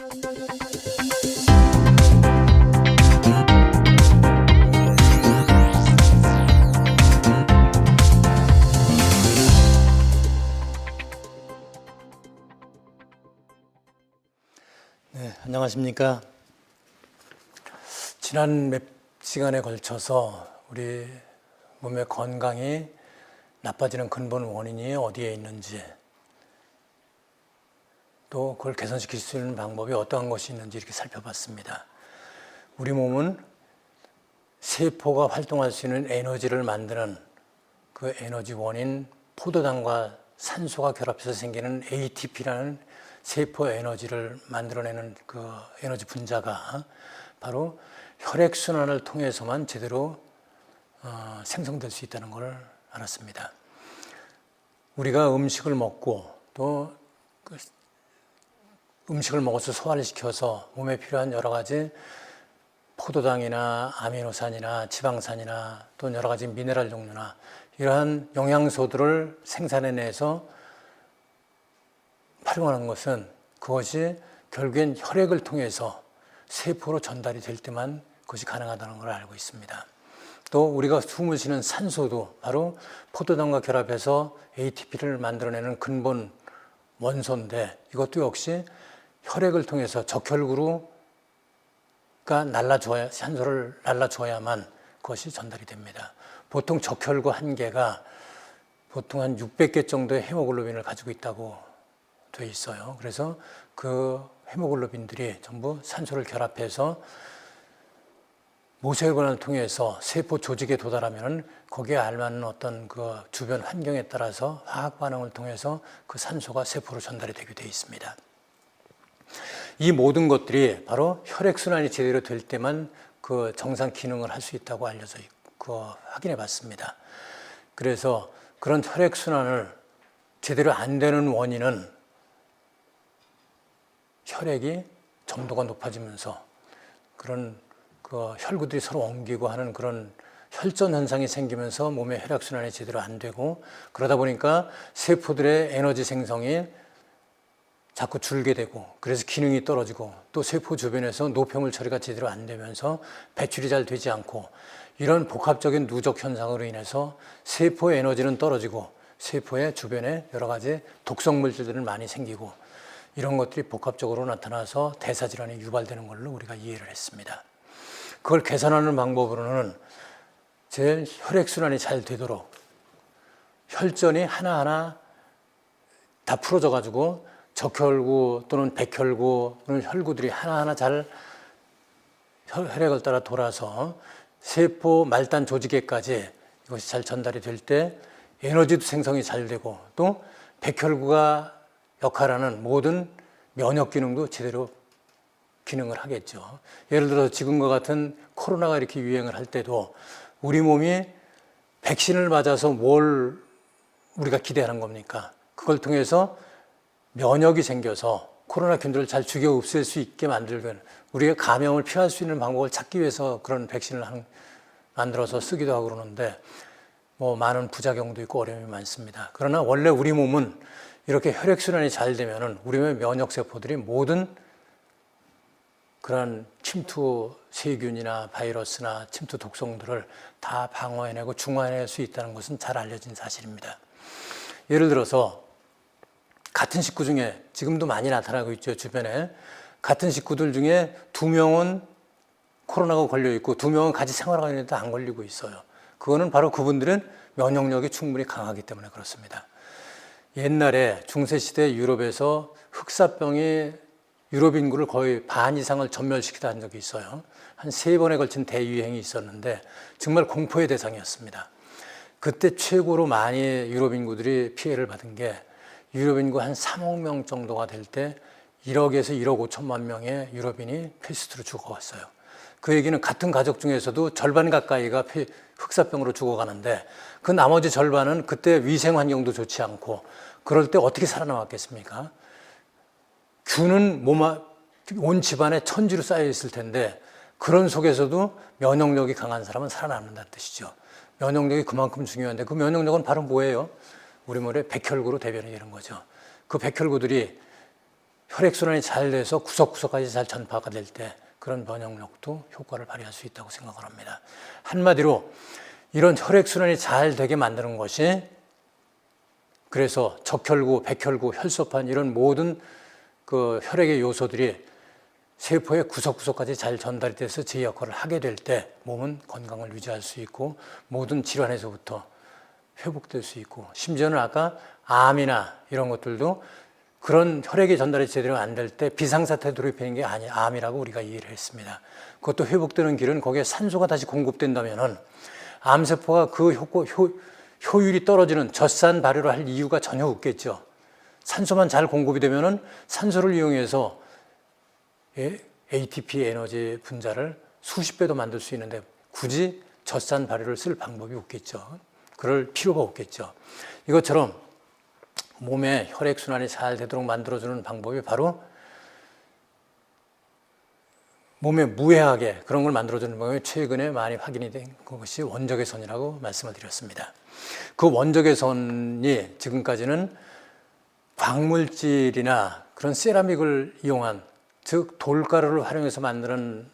네, 안녕하십니까. 지난 몇 시간에 걸쳐서 우리 몸의 건강이 나빠지는 근본 원인이 어디에 있는지, 또 그걸 개선시킬 수 있는 방법이 어떠한 것이 있는지 이렇게 살펴봤습니다. 우리 몸은 세포가 활동할 수 있는 에너지를 만드는 그 에너지 원인 포도당과 산소가 결합해서 생기는 ATP라는 세포 에너지를 만들어내는 그 에너지 분자가 바로 혈액순환을 통해서만 제대로 생성될 수 있다는 걸 알았습니다. 우리가 음식을 먹고 또 음식을 먹어서 소화를 시켜서 몸에 필요한 여러 가지 포도당이나 아미노산이나 지방산이나 또 여러 가지 미네랄 종류나 이러한 영양소들을 생산해내서 활용하는 것은 그것이 결국엔 혈액을 통해서 세포로 전달이 될 때만 그것이 가능하다는 걸 알고 있습니다. 또 우리가 숨을 쉬는 산소도 바로 포도당과 결합해서 ATP를 만들어내는 근본 원소인데 이것도 역시 혈액을 통해서 적혈구가 산소를 날라줘야만 그것이 전달이 됩니다. 보통 적혈구 한 개가 보통 한 600개 정도의 헤모글로빈을 가지고 있다고 돼 있어요. 그래서 그 헤모글로빈들이 전부 산소를 결합해서 모세혈관을 통해서 세포 조직에 도달하면 거기에 알맞는 어떤 그 주변 환경에 따라서 화학 반응을 통해서 그 산소가 세포로 전달이 되게 돼 있습니다. 이 모든 것들이 바로 혈액순환이 제대로 될 때만 그 정상 기능을 할 수 있다고 알려져 있고 확인해 봤습니다. 그래서 그런 혈액순환을 제대로 안 되는 원인은 혈액이 점도가 높아지면서 그런 그 혈구들이 서로 엉기고 하는 그런 혈전 현상이 생기면서 몸의 혈액순환이 제대로 안 되고 그러다 보니까 세포들의 에너지 생성이 자꾸 줄게 되고 그래서 기능이 떨어지고 또 세포 주변에서 노폐물 처리가 제대로 안 되면서 배출이 잘 되지 않고 이런 복합적인 누적 현상으로 인해서 세포의 에너지는 떨어지고 세포의 주변에 여러 가지 독성 물질들은 많이 생기고 이런 것들이 복합적으로 나타나서 대사질환이 유발되는 걸로 우리가 이해를 했습니다. 그걸 개선하는 방법으로는 제 혈액순환이 잘 되도록 혈전이 하나하나 다 풀어져 가지고 적혈구 또는 백혈구 또는 혈구들이 하나하나 잘 혈액을 따라 돌아서 세포 말단 조직에까지 이것이 잘 전달이 될 때 에너지도 생성이 잘 되고 또 백혈구가 역할하는 모든 면역 기능도 제대로 기능을 하겠죠. 예를 들어서 지금과 같은 코로나가 이렇게 유행을 할 때도 우리 몸이 백신을 맞아서 뭘 우리가 기대하는 겁니까? 그걸 통해서 면역이 생겨서 코로나 균들을 잘 죽여 없앨 수 있게 만들고 우리가 감염을 피할 수 있는 방법을 찾기 위해서 그런 백신을 만들어서 쓰기도 하고 그러는데 뭐 많은 부작용도 있고 어려움이 많습니다. 그러나 원래 우리 몸은 이렇게 혈액순환이 잘 되면은 우리 몸의 면역세포들이 모든 그런 침투 세균이나 바이러스나 침투 독성들을 다 방어해내고 중화해낼 수 있다는 것은 잘 알려진 사실입니다. 예를 들어서 같은 식구 중에 지금도 많이 나타나고 있죠. 주변에 같은 식구들 중에 2명은 코로나가 걸려있고 2명은 같이 생활하고 있는데 안 걸리고 있어요. 그거는 바로 그분들은 면역력이 충분히 강하기 때문에 그렇습니다. 옛날에 중세시대 유럽에서 흑사병이 유럽 인구를 거의 반 이상을 전멸시키다 한 적이 있어요. 한 3번에 걸친 대유행이 있었는데 정말 공포의 대상이었습니다. 그때 최고로 많이 유럽 인구들이 피해를 받은 게 유럽 인구 한 3억 명 정도가 될 때 1억에서 1억 5천만 명의 유럽인이 페스트로 죽어갔어요. 그 얘기는 같은 가족 중에서도 절반 가까이가 흑사병으로 죽어가는데 그 나머지 절반은 그때 위생 환경도 좋지 않고 그럴 때 어떻게 살아남았겠습니까? 균은 온 집안에 천지로 쌓여 있을 텐데 그런 속에서도 면역력이 강한 사람은 살아남는다는 뜻이죠. 면역력이 그만큼 중요한데 그 면역력은 바로 뭐예요? 우리 몸의 백혈구로 대변이 되는 거죠. 그 백혈구들이 혈액순환이 잘 돼서 구석구석까지 잘 전파가 될 때 그런 면역력도 효과를 발휘할 수 있다고 생각을 합니다. 한마디로 이런 혈액순환이 잘 되게 만드는 것이, 그래서 적혈구, 백혈구, 혈소판 이런 모든 그 혈액의 요소들이 세포의 구석구석까지 잘 전달이 돼서 제 역할을 하게 될 때 몸은 건강을 유지할 수 있고 모든 질환에서부터 회복될 수 있고, 심지어는 아까 암이나 이런 것들도 그런 혈액이 전달이 제대로 안 될 때 비상사태에 돌입하는 게 아니, 암이라고 우리가 이해를 했습니다. 그것도 회복되는 길은 거기에 산소가 다시 공급된다면은 암세포가 그 효율이 떨어지는 젖산 발효를 할 이유가 전혀 없겠죠. 산소만 잘 공급이 되면은 산소를 이용해서 ATP 에너지 분자를 수십 배도 만들 수 있는데 굳이 젖산 발효를 쓸 방법이 없겠죠. 그럴 필요가 없겠죠. 이것처럼 몸에 혈액순환이 잘 되도록 만들어주는 방법이 바로 몸에 무해하게 그런 걸 만들어주는 방법이 최근에 많이 확인이 된 것이 원적외선이라고 말씀을 드렸습니다. 그 원적외선이 지금까지는 광물질이나 그런 세라믹을 이용한, 즉 돌가루를 활용해서 만드는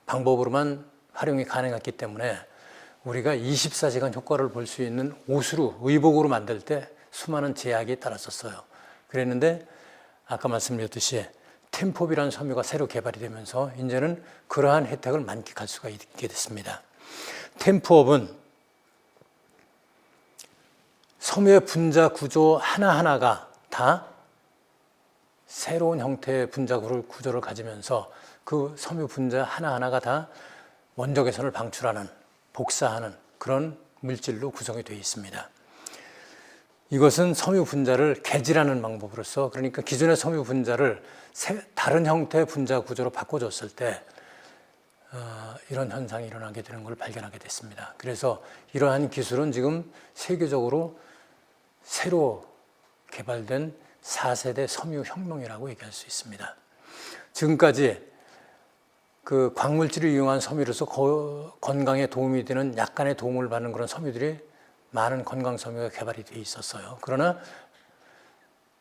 방법으로만 활용이 가능했기 때문에 우리가 24시간 효과를 볼 수 있는 옷으로, 의복으로 만들 때 수많은 제약이 따랐었어요. 그랬는데 아까 말씀드렸듯이 템법이라는 섬유가 새로 개발이 되면서 이제는 그러한 혜택을 만끽할 수가 있게 됐습니다. 템법은 섬유의 분자 구조 하나하나가 다 새로운 형태의 분자 구조를 가지면서 그 섬유 분자 하나하나가 다 원적외선을 방출하는, 복사하는 그런 물질로 구성이 되어 있습니다. 이것은 섬유 분자를 개질하는 방법으로서, 그러니까 기존의 섬유 분자를 다른 형태의 분자 구조로 바꿔줬을 때 이런 현상이 일어나게 되는 걸 발견하게 됐습니다. 그래서 이러한 기술은 지금 세계적으로 새로 개발된 4세대 섬유 혁명이라고 얘기할 수 있습니다. 지금까지 그 광물질을 이용한 섬유로서 건강에 도움이 되는, 약간의 도움을 받는 그런 섬유들이 많은 건강 섬유가 개발이 돼 있었어요. 그러나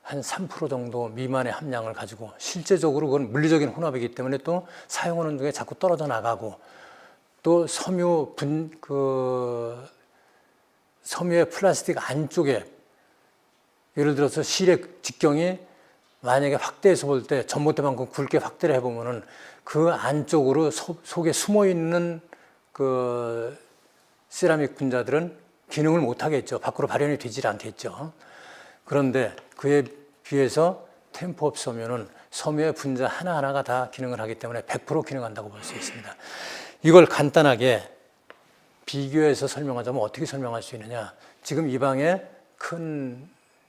한 3% 정도 미만의 함량을 가지고, 실제적으로 그건 물리적인 혼합이기 때문에 또 사용하는 중에 자꾸 떨어져 나가고, 또 섬유의 플라스틱 안쪽에, 예를 들어서 실의 직경이 만약에 확대해서 볼 때 전봇대만큼 굵게 확대를 해보면은 그 안쪽으로 속에 숨어 있는 그 세라믹 분자들은 기능을 못 하겠죠. 밖으로 발현이 되질 않겠죠. 그런데 그에 비해서 템포업 섬유는 섬유의 분자 하나하나가 다 기능을 하기 때문에 100% 기능한다고 볼 수 있습니다. 이걸 간단하게 비교해서 설명하자면 어떻게 설명할 수 있느냐. 지금 이 방에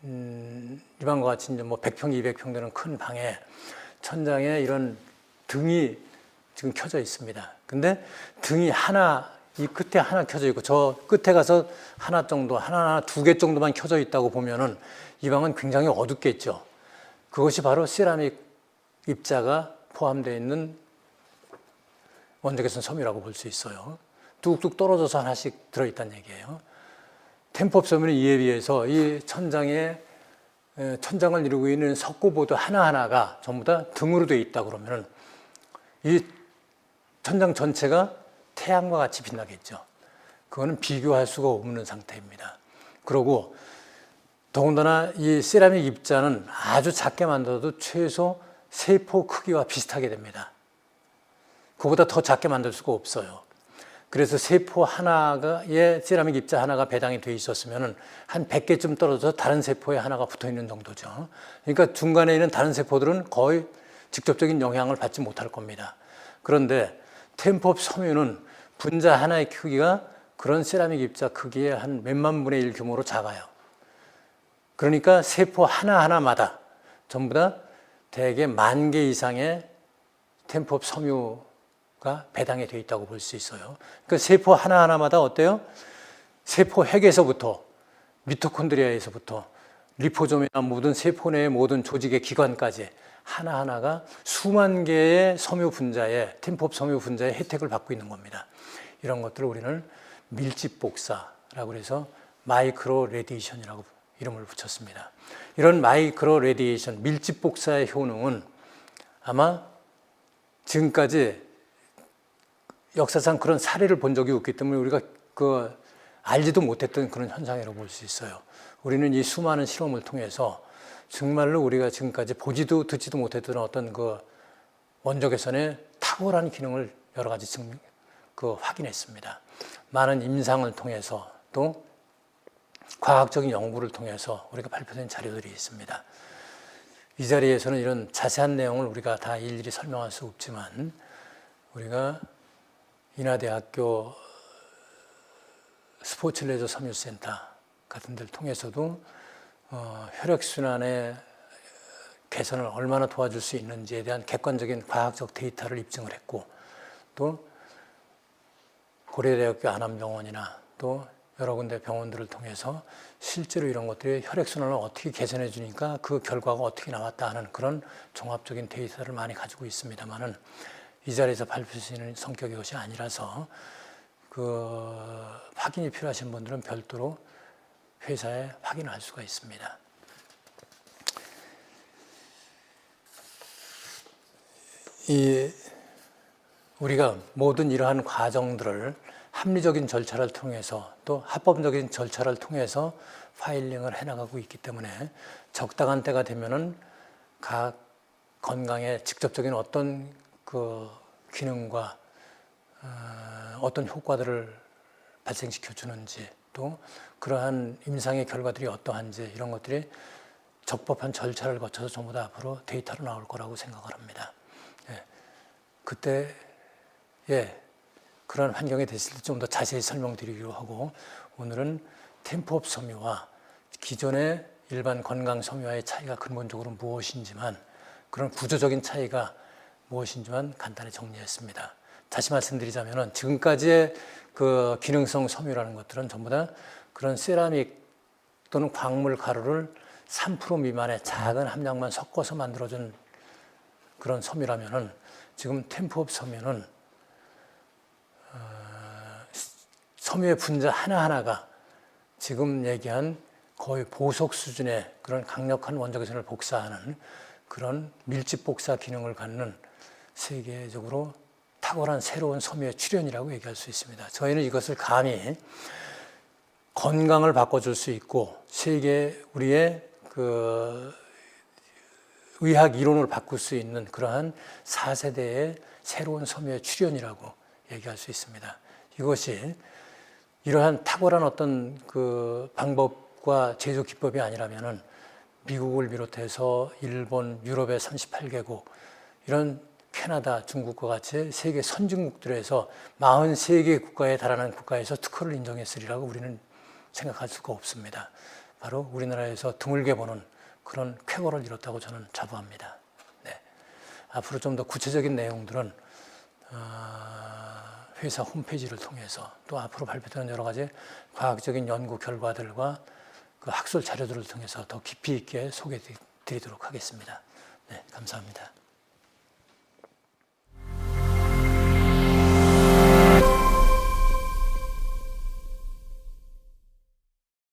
이 방과 같이 이제 뭐 100평, 200평 되는 큰 방에 천장에 이런 등이 지금 켜져 있습니다. 근데 등이 이 끝에 하나 켜져 있고 저 끝에 가서 하나 정도, 하나, 두 개 정도만 켜져 있다고 보면은 이 방은 굉장히 어둡겠죠. 그것이 바로 세라믹 입자가 포함되어 있는 원적외선 섬유라고 볼 수 있어요. 뚝뚝 떨어져서 하나씩 들어있다는 얘기예요. 템법 섬유는 이에 비해서 이 천장을 이루고 있는 석고보드 하나하나가 전부 다 등으로 되어 있다 그러면은 이 천장 전체가 태양과 같이 빛나겠죠. 그거는 비교할 수가 없는 상태입니다. 그리고 더군다나 이 세라믹 입자는 아주 작게 만들어도 최소 세포 크기와 비슷하게 됩니다. 그보다 더 작게 만들 수가 없어요. 그래서 세포 하나에 세라믹 입자 하나가 배당이 돼 있었으면 한 100개쯤 떨어져서 다른 세포에 하나가 붙어 있는 정도죠. 그러니까 중간에 있는 다른 세포들은 거의 직접적인 영향을 받지 못할 겁니다. 그런데 템법 섬유는 분자 하나의 크기가 그런 세라믹 입자 크기의 한 몇만 분의 1 규모로 작아요. 그러니까 세포 하나하나마다 전부 다 대개 10,000개 이상의 템법 섬유가 배당이 되어 있다고 볼 수 있어요. 그러니까 세포 하나하나마다 어때요? 세포 핵에서부터 미토콘드리아에서부터 리포좀이나 모든 세포 내의 모든 조직의 기관까지 하나하나가 수만 개의 섬유 분자의 템법 섬유 분자의 혜택을 받고 있는 겁니다. 이런 것들을 우리는 밀집 복사라고 해서 마이크로 레디에이션이라고 이름을 붙였습니다. 이런 마이크로 레디에이션, 밀집 복사의 효능은 아마 지금까지 역사상 그런 사례를 본 적이 없기 때문에 우리가 알지도 못했던 그런 현상이라고 볼 수 있어요. 우리는 이 수많은 실험을 통해서 정말로 우리가 지금까지 보지도 듣지도 못했던 어떤 원적 개선의 탁월한 기능을 여러 가지 확인했습니다. 많은 임상을 통해서 또 과학적인 연구를 통해서 우리가 발표된 자료들이 있습니다. 이 자리에서는 이런 자세한 내용을 우리가 다 일일이 설명할 수 없지만 우리가 인하대학교 스포츠 레저 섬유센터 같은 데를 통해서도 혈액순환의 개선을 얼마나 도와줄 수 있는지에 대한 객관적인 과학적 데이터를 입증을 했고 또 고려대학교 안암병원이나 또 여러 군데 병원들을 통해서 실제로 이런 것들이 혈액순환을 어떻게 개선해 주니까 그 결과가 어떻게 나왔다 하는 그런 종합적인 데이터를 많이 가지고 있습니다만은 이 자리에서 발표할 수 있는 성격의 것이 아니라서 확인이 필요하신 분들은 별도로 회사에 확인할 수가 있습니다. 우리가 모든 이러한 과정들을 합리적인 절차를 통해서 또 합법적인 절차를 통해서 파일링을 해나가고 있기 때문에 적당한 때가 되면은 각 건강에 직접적인 어떤 기능과 어떤 효과들을 발생시켜 주는지 또 그러한 임상의 결과들이 어떠한지 이런 것들이 적법한 절차를 거쳐서 전부 다 앞으로 데이터로 나올 거라고 생각을 합니다. 그때 그런 환경에 됐을 때 좀 더 자세히 설명드리기로 하고 오늘은 템포업 섬유와 기존의 일반 건강 섬유와의 차이가 근본적으로 무엇인지만 그런 구조적인 차이가 무엇인지만 간단히 정리했습니다. 다시 말씀드리자면 지금까지의 기능성 섬유라는 것들은 전부 다 그런 세라믹 또는 광물 가루를 3% 미만의 작은 함량만 섞어서 만들어준 그런 섬유라면은 지금 템포업 섬유는 섬유의 분자 하나하나가 지금 얘기한 거의 보석 수준의 그런 강력한 원적외선을 복사하는 그런 밀집 복사 기능을 갖는 세계적으로 탁월한 새로운 섬유의 출현이라고 얘기할 수 있습니다. 저희는 이것을 감히 건강을 바꿔줄 수 있고 우리의 의학 이론을 바꿀 수 있는 그러한 4세대의 새로운 섬유의 출현이라고 얘기할 수 있습니다. 이것이 이러한 탁월한 어떤 방법과 제조 기법이 아니라면은 미국을 비롯해서 일본, 유럽의 38개국, 이런 캐나다, 중국과 같이 세계 선진국들에서 43개 국가에 달하는 국가에서 특허를 인정했으리라고 우리는 생각할 수가 없습니다. 바로 우리나라에서 드물게 보는 그런 쾌거를 이뤘다고 저는 자부합니다. 네. 앞으로 좀 더 구체적인 내용들은 회사 홈페이지를 통해서 또 앞으로 발표되는 여러 가지 과학적인 연구 결과들과 학술 자료들을 통해서 더 깊이 있게 소개해 드리도록 하겠습니다. 네, 감사합니다.